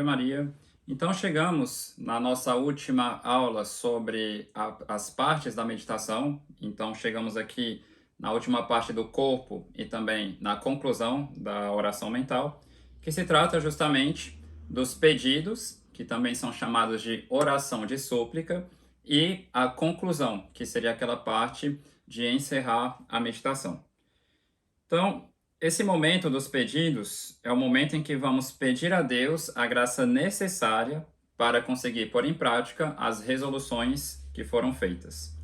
Ave Maria. Então chegamos na nossa última aula sobre as partes da meditação. Então chegamos aqui na última parte do corpo e também na conclusão da oração mental, que se trata justamente dos pedidos, que também são chamados de oração de súplica, e a conclusão, que seria aquela parte de encerrar a meditação. Então, esse momento dos pedidos é o momento em que vamos pedir a Deus a graça necessária para conseguir pôr em prática as resoluções que foram feitas.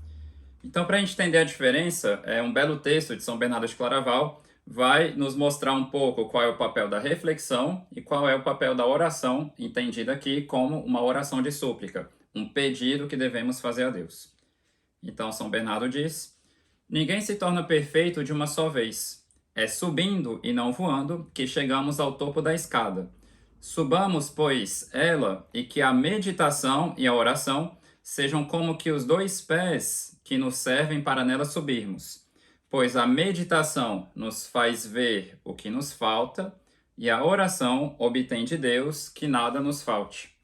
Então, para a gente entender a diferença, um belo texto de São Bernardo de Claraval vai nos mostrar um pouco qual é o papel da reflexão e qual é o papel da oração, entendida aqui como uma oração de súplica, um pedido que devemos fazer a Deus. Então, São Bernardo diz: ninguém se torna perfeito de uma só vez. É subindo e não voando que chegamos ao topo da escada. Subamos, pois, ela, e que a meditação e a oração sejam como que os dois pés que nos servem para nela subirmos. Pois a meditação nos faz ver o que nos falta, e a oração obtém de Deus que nada nos falte.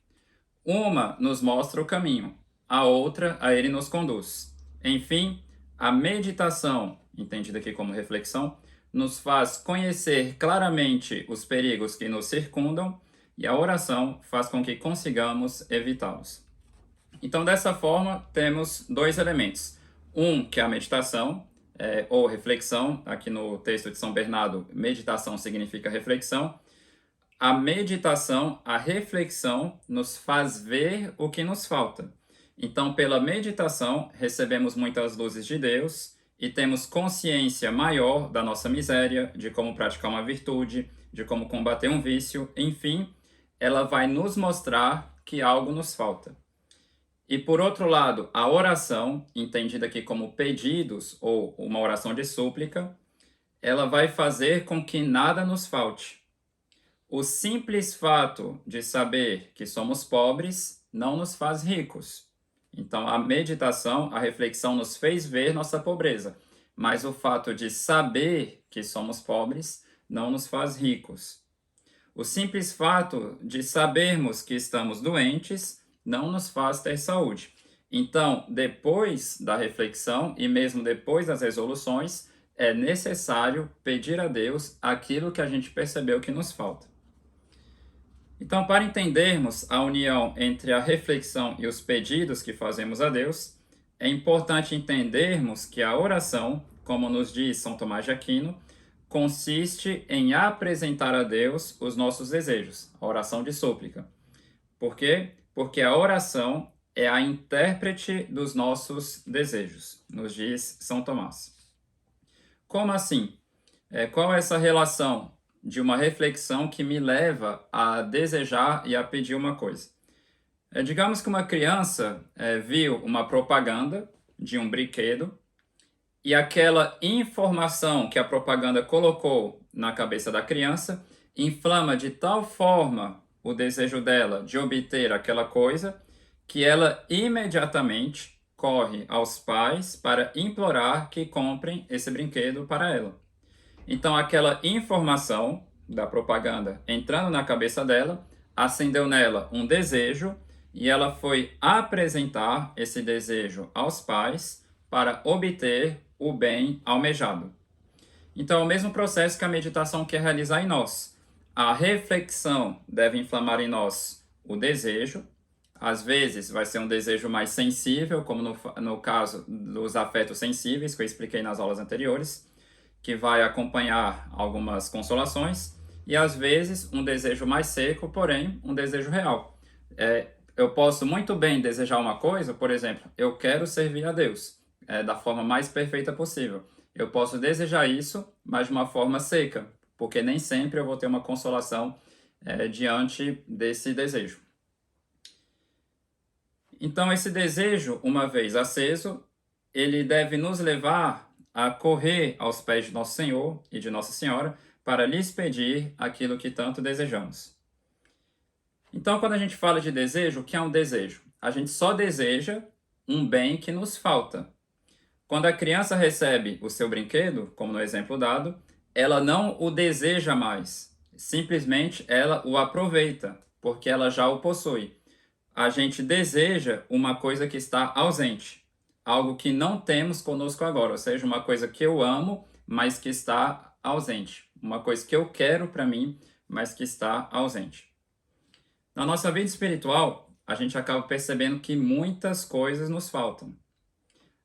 Uma nos mostra o caminho, a outra a ele nos conduz. Enfim, a meditação, entendida aqui como reflexão, nos faz conhecer claramente os perigos que nos circundam, e a oração faz com que consigamos evitá-los. Então, dessa forma, temos dois elementos. Um, que é a meditação, ou reflexão. Aqui no texto de São Bernardo, meditação significa reflexão. A meditação, a reflexão, nos faz ver o que nos falta. Então, pela meditação, recebemos muitas luzes de Deus e temos consciência maior da nossa miséria, de como praticar uma virtude, de como combater um vício, enfim, ela vai nos mostrar que algo nos falta. E por outro lado, a oração, entendida aqui como pedidos ou uma oração de súplica, ela vai fazer com que nada nos falte. O simples fato de saber que somos pobres não nos faz ricos. Então, a meditação, a reflexão nos fez ver nossa pobreza, mas o fato de saber que somos pobres não nos faz ricos. O simples fato de sabermos que estamos doentes não nos faz ter saúde. Então, depois da reflexão e mesmo depois das resoluções, é necessário pedir a Deus aquilo que a gente percebeu que nos falta. Então, para entendermos a união entre a reflexão e os pedidos que fazemos a Deus, é importante entendermos que a oração, como nos diz São Tomás de Aquino, consiste em apresentar a Deus os nossos desejos, a oração de súplica. Por quê? Porque a oração é a intérprete dos nossos desejos, nos diz São Tomás. Como assim? Qual é essa relação de uma reflexão que me leva a desejar e a pedir uma coisa? Digamos que uma criança viu uma propaganda de um brinquedo e aquela informação que a propaganda colocou na cabeça da criança inflama de tal forma o desejo dela de obter aquela coisa que ela imediatamente corre aos pais para implorar que comprem esse brinquedo para ela. Então, aquela informação da propaganda entrando na cabeça dela, acendeu nela um desejo e ela foi apresentar esse desejo aos pais para obter o bem almejado. Então, é o mesmo processo que a meditação quer realizar em nós. A reflexão deve inflamar em nós o desejo. Às vezes vai ser um desejo mais sensível, como no caso dos afetos sensíveis, que eu expliquei nas aulas anteriores, que vai acompanhar algumas consolações, e às vezes um desejo mais seco, porém um desejo real. Eu posso muito bem desejar uma coisa, por exemplo, eu quero servir a Deus da forma mais perfeita possível. Eu posso desejar isso, mas de uma forma seca, porque nem sempre eu vou ter uma consolação diante desse desejo. Então, esse desejo, uma vez aceso, ele deve nos levar a correr aos pés de Nosso Senhor e de Nossa Senhora para lhes pedir aquilo que tanto desejamos. Então, quando a gente fala de desejo, o que é um desejo? A gente só deseja um bem que nos falta. Quando a criança recebe o seu brinquedo, como no exemplo dado, ela não o deseja mais. Simplesmente ela o aproveita, porque ela já o possui. A gente deseja uma coisa que está ausente, algo que não temos conosco agora, ou seja, uma coisa que eu amo, mas que está ausente, uma coisa que eu quero para mim, mas que está ausente. Na nossa vida espiritual, a gente acaba percebendo que muitas coisas nos faltam.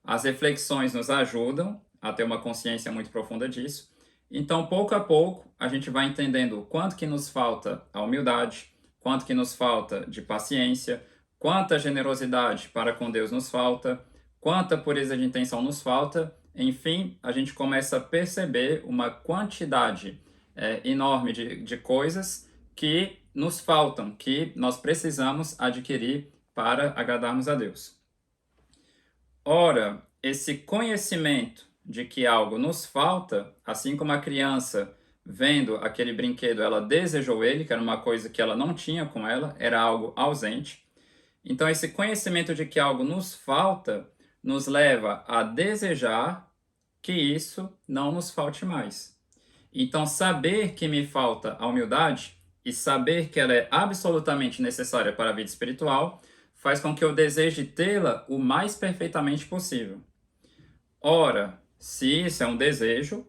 As reflexões nos ajudam a ter uma consciência muito profunda disso. Então, pouco a pouco, a gente vai entendendo o quanto que nos falta a humildade, quanto que nos falta de paciência, quanta generosidade para com Deus nos falta, quanta pureza de intenção nos falta. Enfim, a gente começa a perceber uma quantidade enorme de coisas que nos faltam, que nós precisamos adquirir para agradarmos a Deus. Ora, esse conhecimento de que algo nos falta, assim como a criança vendo aquele brinquedo, ela desejou ele, que era uma coisa que ela não tinha com ela, era algo ausente. Então, esse conhecimento de que algo nos falta nos leva a desejar que isso não nos falte mais. Então, saber que me falta a humildade e saber que ela é absolutamente necessária para a vida espiritual faz com que eu deseje tê-la o mais perfeitamente possível. Ora, se isso é um desejo,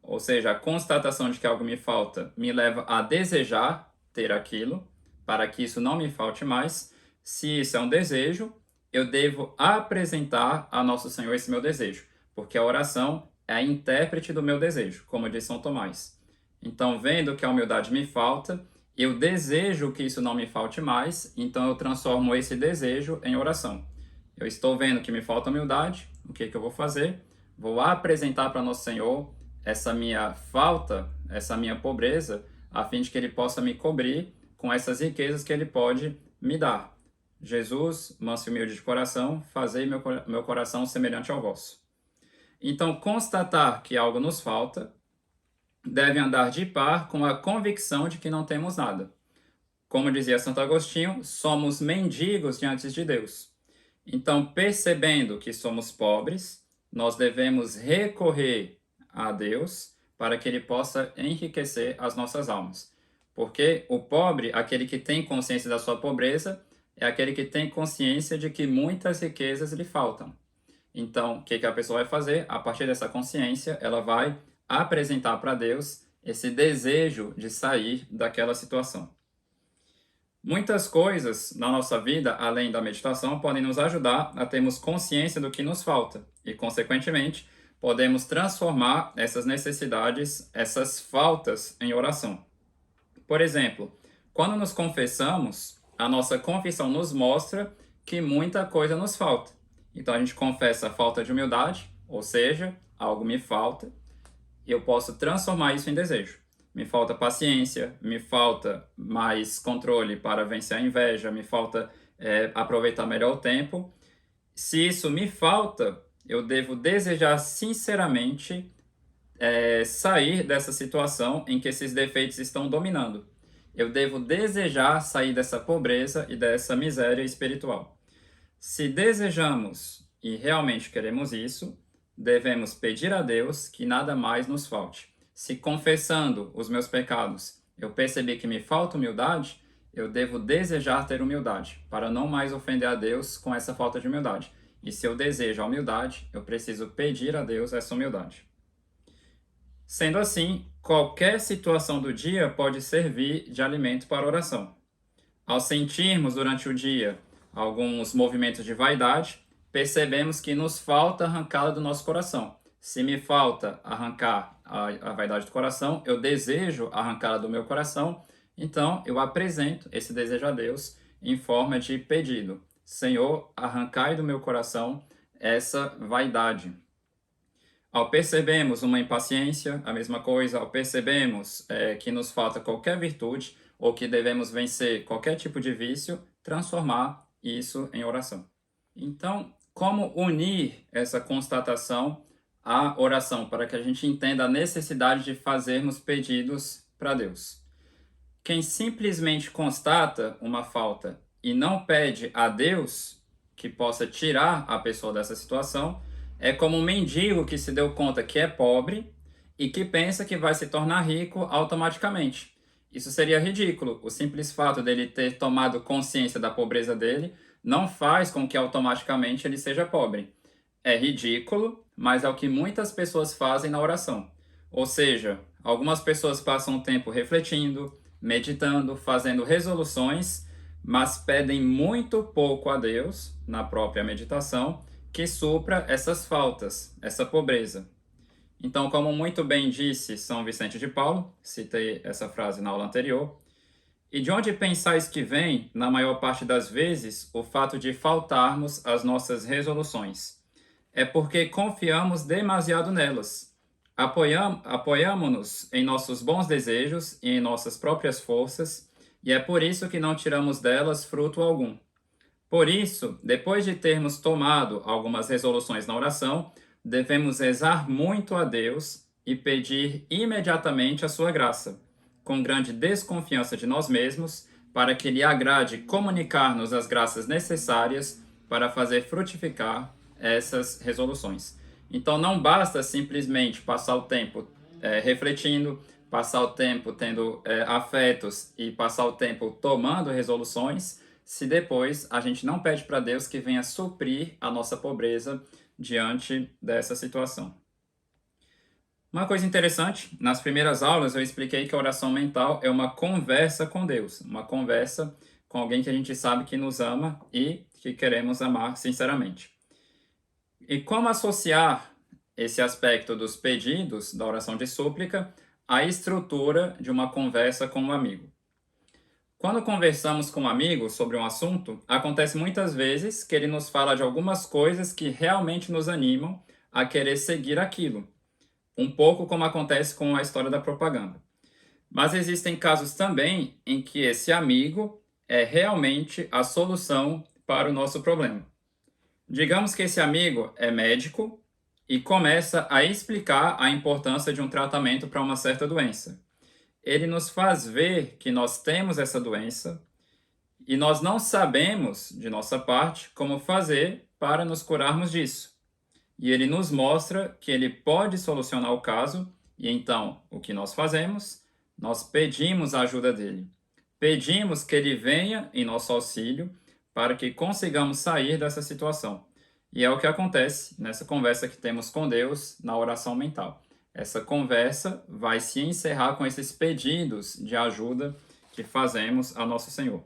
ou seja, a constatação de que algo me falta me leva a desejar ter aquilo, para que isso não me falte mais. Se isso é um desejo, eu devo apresentar a Nosso Senhor esse meu desejo, porque a oração é a intérprete do meu desejo, como diz São Tomás. Então, vendo que a humildade me falta, eu desejo que isso não me falte mais, então eu transformo esse desejo em oração. Eu estou vendo que me falta humildade, o que eu vou fazer? Vou apresentar para Nosso Senhor essa minha falta, essa minha pobreza, a fim de que Ele possa me cobrir com essas riquezas que Ele pode me dar. Jesus, manso e humilde de coração, fazei meu coração semelhante ao vosso. Então, constatar que algo nos falta deve andar de par com a convicção de que não temos nada. Como dizia Santo Agostinho, somos mendigos diante de Deus. Então, percebendo que somos pobres, nós devemos recorrer a Deus para que Ele possa enriquecer as nossas almas. Porque o pobre, aquele que tem consciência da sua pobreza, é aquele que tem consciência de que muitas riquezas lhe faltam. Então, o que a pessoa vai fazer? A partir dessa consciência, ela vai apresentar para Deus esse desejo de sair daquela situação. Muitas coisas na nossa vida, além da meditação, podem nos ajudar a termos consciência do que nos falta e, consequentemente, podemos transformar essas necessidades, essas faltas, em oração. Por exemplo, quando nos confessamos, a nossa confissão nos mostra que muita coisa nos falta. Então a gente confessa a falta de humildade, ou seja, algo me falta, e eu posso transformar isso em desejo. Me falta paciência, me falta mais controle para vencer a inveja, me falta aproveitar melhor o tempo. Se isso me falta, eu devo desejar sinceramente sair dessa situação em que esses defeitos estão dominando. Eu devo desejar sair dessa pobreza e dessa miséria espiritual. Se desejamos e realmente queremos isso, devemos pedir a Deus que nada mais nos falte. Se confessando os meus pecados, eu perceber que me falta humildade, eu devo desejar ter humildade, para não mais ofender a Deus com essa falta de humildade. E se eu desejo a humildade, eu preciso pedir a Deus essa humildade. Sendo assim, qualquer situação do dia pode servir de alimento para a oração. Ao sentirmos durante o dia alguns movimentos de vaidade, percebemos que nos falta arrancá-la do nosso coração. Se me falta arrancar a vaidade do coração, eu desejo arrancá-la do meu coração, então eu apresento esse desejo a Deus em forma de pedido. Senhor, arrancai do meu coração essa vaidade. Ao percebermos uma impaciência, a mesma coisa, ao percebermos que nos falta qualquer virtude ou que devemos vencer qualquer tipo de vício, transformar isso em oração. Então, como unir essa constatação à oração para que a gente entenda a necessidade de fazermos pedidos para Deus? Quem simplesmente constata uma falta e não pede a Deus que possa tirar a pessoa dessa situação, é como um mendigo que se deu conta que é pobre e que pensa que vai se tornar rico automaticamente. Isso seria ridículo. O simples fato dele ter tomado consciência da pobreza dele não faz com que automaticamente ele seja pobre. É ridículo, mas é o que muitas pessoas fazem na oração. Ou seja, algumas pessoas passam o tempo refletindo, meditando, fazendo resoluções, mas pedem muito pouco a Deus, na própria meditação, que supra essas faltas, essa pobreza. Então, como muito bem disse São Vicente de Paulo, citei essa frase na aula anterior, e de onde pensais que vem, na maior parte das vezes, o fato de faltarmos às nossas resoluções? É porque confiamos demasiado nelas. Apoiamo-nos em nossos bons desejos e em nossas próprias forças, e é por isso que não tiramos delas fruto algum. Por isso, depois de termos tomado algumas resoluções na oração, devemos rezar muito a Deus e pedir imediatamente a sua graça, com grande desconfiança de nós mesmos, para que Ele agrade comunicar-nos as graças necessárias para fazer frutificar essas resoluções. Então, não basta simplesmente passar o tempo refletindo, passar o tempo tendo afetos e passar o tempo tomando resoluções, se depois a gente não pede para Deus que venha suprir a nossa pobreza diante dessa situação. Uma coisa interessante, nas primeiras aulas eu expliquei que a oração mental é uma conversa com Deus, uma conversa com alguém que a gente sabe que nos ama e que queremos amar sinceramente. E como associar esse aspecto dos pedidos da oração de súplica à estrutura de uma conversa com um amigo? Quando conversamos com um amigo sobre um assunto, acontece muitas vezes que ele nos fala de algumas coisas que realmente nos animam a querer seguir aquilo, um pouco como acontece com a história da propaganda. Mas existem casos também em que esse amigo é realmente a solução para o nosso problema. Digamos que esse amigo é médico e começa a explicar a importância de um tratamento para uma certa doença. Ele nos faz ver que nós temos essa doença e nós não sabemos, de nossa parte, como fazer para nos curarmos disso. E ele nos mostra que ele pode solucionar o caso, e então o que nós fazemos? Nós pedimos a ajuda dele. Pedimos que ele venha em nosso auxílio para que consigamos sair dessa situação. E é o que acontece nessa conversa que temos com Deus na oração mental. Essa conversa vai se encerrar com esses pedidos de ajuda que fazemos ao nosso Senhor.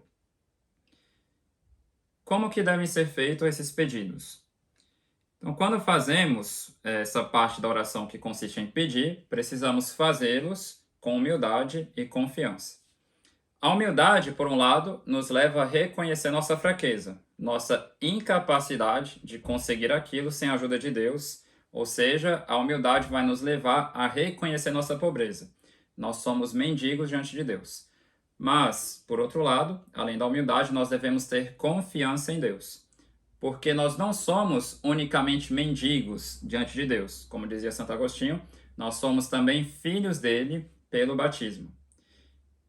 Como que devem ser feitos esses pedidos? Então, quando fazemos essa parte da oração que consiste em pedir, precisamos fazê-los com humildade e confiança. A humildade, por um lado, nos leva a reconhecer nossa fraqueza, nossa incapacidade de conseguir aquilo sem a ajuda de Deus, ou seja, a humildade vai nos levar a reconhecer nossa pobreza. Nós somos mendigos diante de Deus. Mas, por outro lado, além da humildade, nós devemos ter confiança em Deus. Porque nós não somos unicamente mendigos diante de Deus. Como dizia Santo Agostinho, nós somos também filhos dele pelo batismo.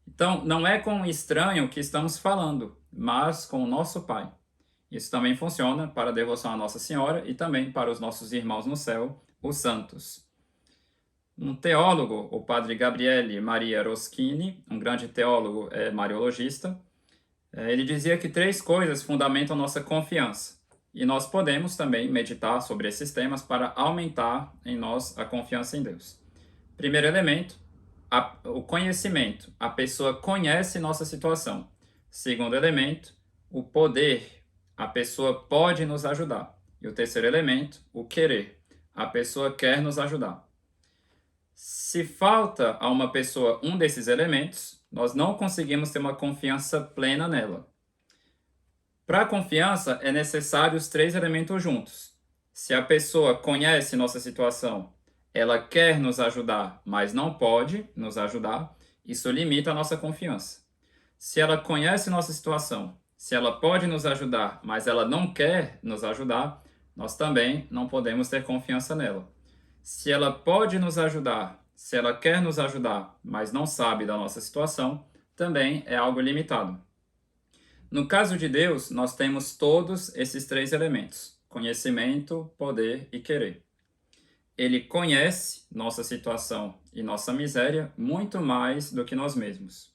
Então, não é com um estranho que estamos falando, mas com o nosso Pai. Isso também funciona para a devoção à Nossa Senhora e também para os nossos irmãos no céu, os santos. Um teólogo, o padre Gabriele Maria Roschini, um grande teólogo mariologista, ele dizia que 3 coisas fundamentam nossa confiança. E nós podemos também meditar sobre esses temas para aumentar em nós a confiança em Deus. Primeiro elemento, o conhecimento. A pessoa conhece nossa situação. Segundo elemento, o poder. A pessoa pode nos ajudar. E o terceiro elemento, o querer. A pessoa quer nos ajudar. Se falta a uma pessoa um desses elementos, nós não conseguimos ter uma confiança plena nela. Para a confiança, é necessário os 3 elementos juntos. Se a pessoa conhece nossa situação, ela quer nos ajudar, mas não pode nos ajudar, isso limita a nossa confiança. Se ela conhece nossa situação, se ela pode nos ajudar, mas ela não quer nos ajudar, nós também não podemos ter confiança nela. Se ela pode nos ajudar, se ela quer nos ajudar, mas não sabe da nossa situação, também é algo limitado. No caso de Deus, nós temos todos esses 3 elementos: conhecimento, poder e querer. Ele conhece nossa situação e nossa miséria muito mais do que nós mesmos.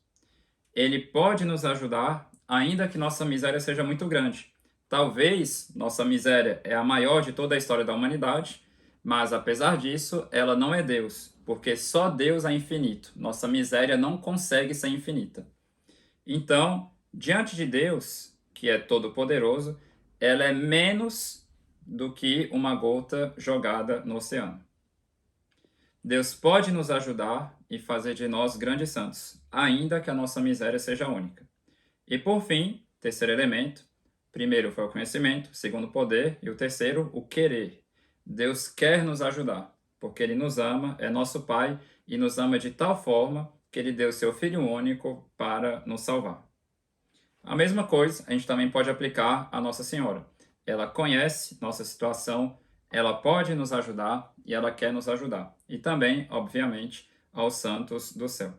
ele pode nos ajudar, ainda que nossa miséria seja muito grande. Talvez nossa miséria é a maior de toda a história da humanidade, mas apesar disso, ela não é Deus, porque só Deus é infinito. Nossa miséria não consegue ser infinita. Então, diante de Deus, que é todo-poderoso, ela é menos do que uma gota jogada no oceano. Deus pode nos ajudar e fazer de nós grandes santos, ainda que a nossa miséria seja única. E por fim, terceiro elemento, primeiro foi o conhecimento, segundo o poder e o terceiro, o querer. Deus quer nos ajudar, porque Ele nos ama, é nosso Pai e nos ama de tal forma que Ele deu seu Filho único para nos salvar. A mesma coisa a gente também pode aplicar à Nossa Senhora. Ela conhece nossa situação, ela pode nos ajudar e ela quer nos ajudar. E também, obviamente, aos santos do céu.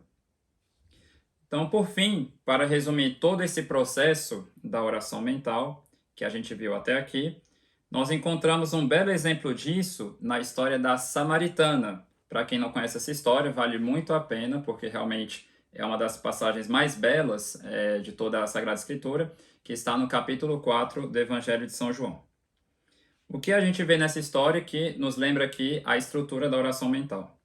Então, por fim, para resumir todo esse processo da oração mental que a gente viu até aqui, nós encontramos um belo exemplo disso na história da Samaritana. Para quem não conhece essa história, vale muito a pena, porque realmente é uma das passagens mais belas de toda a Sagrada Escritura, que está no capítulo 4 do Evangelho de São João. O que a gente vê nessa história que nos lembra aqui a estrutura da oração mental.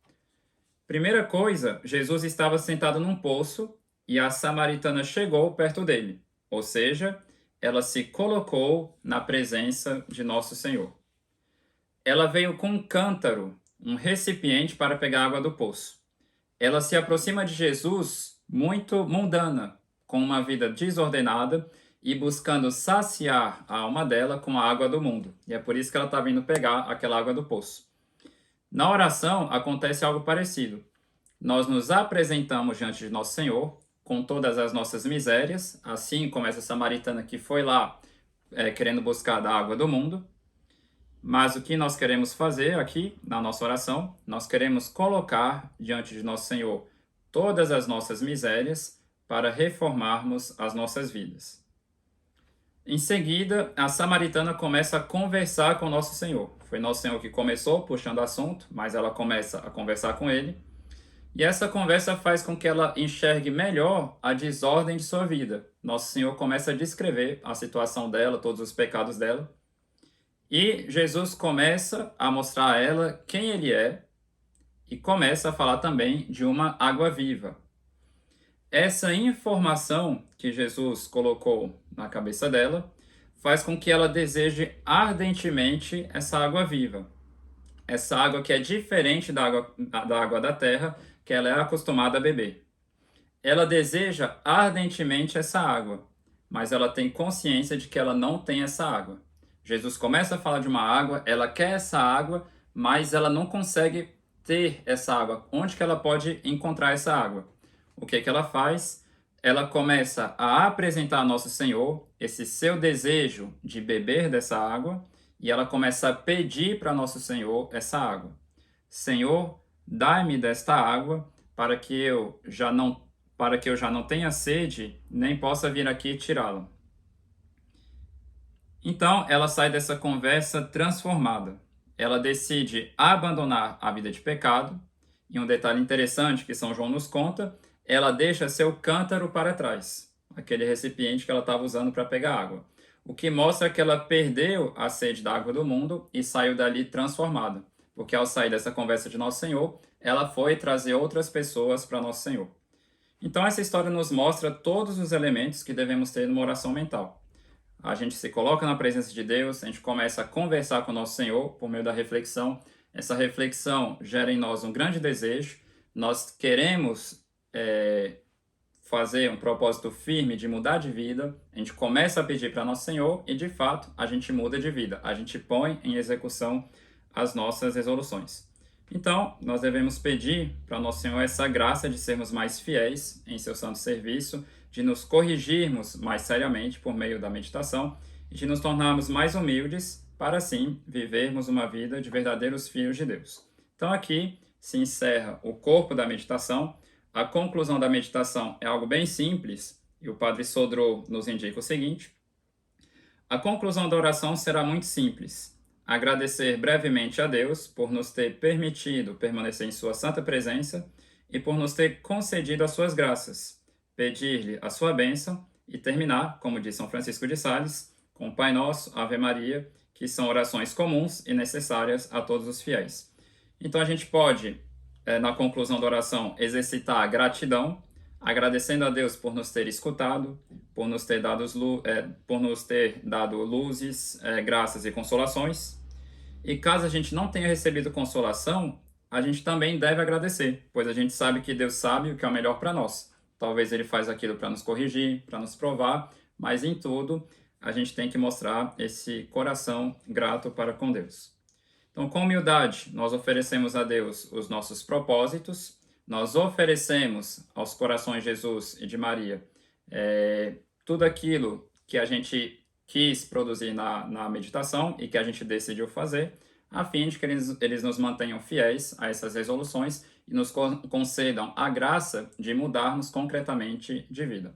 Primeira coisa, Jesus estava sentado num poço e a samaritana chegou perto dele, ou seja, ela se colocou na presença de Nosso Senhor. Ela veio com um cântaro, um recipiente para pegar água do poço. Ela se aproxima de Jesus muito mundana, com uma vida desordenada e buscando saciar a alma dela com a água do mundo. E é por isso que ela está vindo pegar aquela água do poço. Na oração acontece algo parecido. Nós nos apresentamos diante de Nosso Senhor com todas as nossas misérias, assim como essa samaritana que foi lá querendo buscar da água do mundo. Mas o que nós queremos fazer aqui na nossa oração, nós queremos colocar diante de Nosso Senhor todas as nossas misérias para reformarmos as nossas vidas. Em seguida, a samaritana começa a conversar com Nosso Senhor. Foi Nosso Senhor que começou puxando o assunto, mas ela começa a conversar com ele. E essa conversa faz com que ela enxergue melhor a desordem de sua vida. Nosso Senhor começa a descrever a situação dela, todos os pecados dela. E Jesus começa a mostrar a ela quem ele é e começa a falar também de uma água viva. Essa informação que Jesus colocou na cabeça dela faz com que ela deseje ardentemente essa água viva. Essa água que é diferente da água da terra, que ela é acostumada a beber. Ela deseja ardentemente essa água, mas ela tem consciência de que ela não tem essa água. Jesus começa a falar de uma água, ela quer essa água, mas ela não consegue ter essa água. Onde que ela pode encontrar essa água? O que que ela faz? Ela começa a apresentar a Nosso Senhor esse seu desejo de beber dessa água e ela começa a pedir para Nosso Senhor essa água. Senhor, dai-me desta água para que eu já não tenha sede, nem possa vir aqui tirá-la. Então, ela sai dessa conversa transformada. Ela decide abandonar a vida de pecado. E um detalhe interessante que São João nos conta, ela deixa seu cântaro para trás, aquele recipiente que ela estava usando para pegar água. O que mostra que ela perdeu a sede da água do mundo e saiu dali transformada. Porque ao sair dessa conversa de Nosso Senhor, ela foi trazer outras pessoas para Nosso Senhor. Então, essa história nos mostra todos os elementos que devemos ter numa oração mental. A gente se coloca na presença de Deus, a gente começa a conversar com o Nosso Senhor por meio da reflexão. Essa reflexão gera em nós um grande desejo. Nós queremos fazer um propósito firme de mudar de vida. A gente começa a pedir para Nosso Senhor e, de fato, a gente muda de vida. A gente põe em execução as nossas resoluções. Então, nós devemos pedir para Nosso Senhor essa graça de sermos mais fiéis em seu santo serviço, de nos corrigirmos mais seriamente por meio da meditação e de nos tornarmos mais humildes para, assim, vivermos uma vida de verdadeiros filhos de Deus. Então, aqui se encerra o corpo da meditação. A conclusão da meditação é algo bem simples e o Padre Sodrô nos indica o seguinte. A conclusão da oração será muito simples. Agradecer brevemente a Deus por nos ter permitido permanecer em sua santa presença e por nos ter concedido as suas graças, pedir-lhe a sua bênção e terminar, como diz São Francisco de Sales, com o Pai Nosso, Ave Maria, que são orações comuns e necessárias a todos os fiéis. Então a gente pode, na conclusão da oração, exercitar a gratidão, agradecendo a Deus por nos ter escutado, por nos ter dado luzes, graças e consolações. E caso a gente não tenha recebido consolação, a gente também deve agradecer, pois a gente sabe que Deus sabe o que é o melhor para nós. Talvez Ele faz aquilo para nos corrigir, para nos provar, mas em tudo a gente tem que mostrar esse coração grato para com Deus. Então, com humildade, nós oferecemos a Deus os nossos propósitos, nós oferecemos aos corações de Jesus e de Maria tudo aquilo que a gente quis produzir na meditação e que a gente decidiu fazer, a fim de que eles nos mantenham fiéis a essas resoluções e nos concedam a graça de mudarmos concretamente de vida.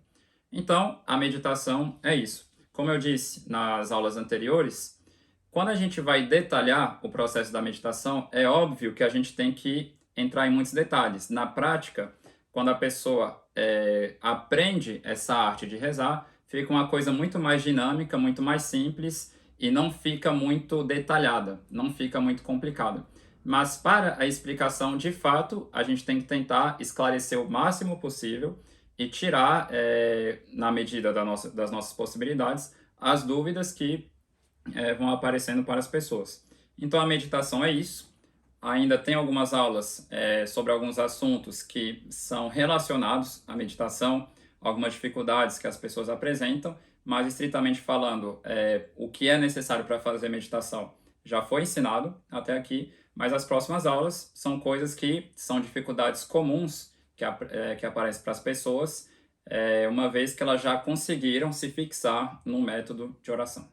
Então, a meditação é isso. Como eu disse nas aulas anteriores, quando a gente vai detalhar o processo da meditação, é óbvio que a gente tem que entrar em muitos detalhes. Na prática, quando a pessoa aprende essa arte de rezar, fica uma coisa muito mais dinâmica, muito mais simples e não fica muito detalhada, não fica muito complicada. Mas para a explicação de fato, a gente tem que tentar esclarecer o máximo possível e tirar, na medida das nossas possibilidades, as dúvidas que vão aparecendo para as pessoas. Então a meditação é isso. Ainda tem algumas aulas sobre alguns assuntos que são relacionados à meditação, algumas dificuldades que as pessoas apresentam, mas estritamente falando, o que é necessário para fazer meditação já foi ensinado até aqui, mas as próximas aulas são coisas que são dificuldades comuns que aparecem para as pessoas, uma vez que elas já conseguiram se fixar num método de oração.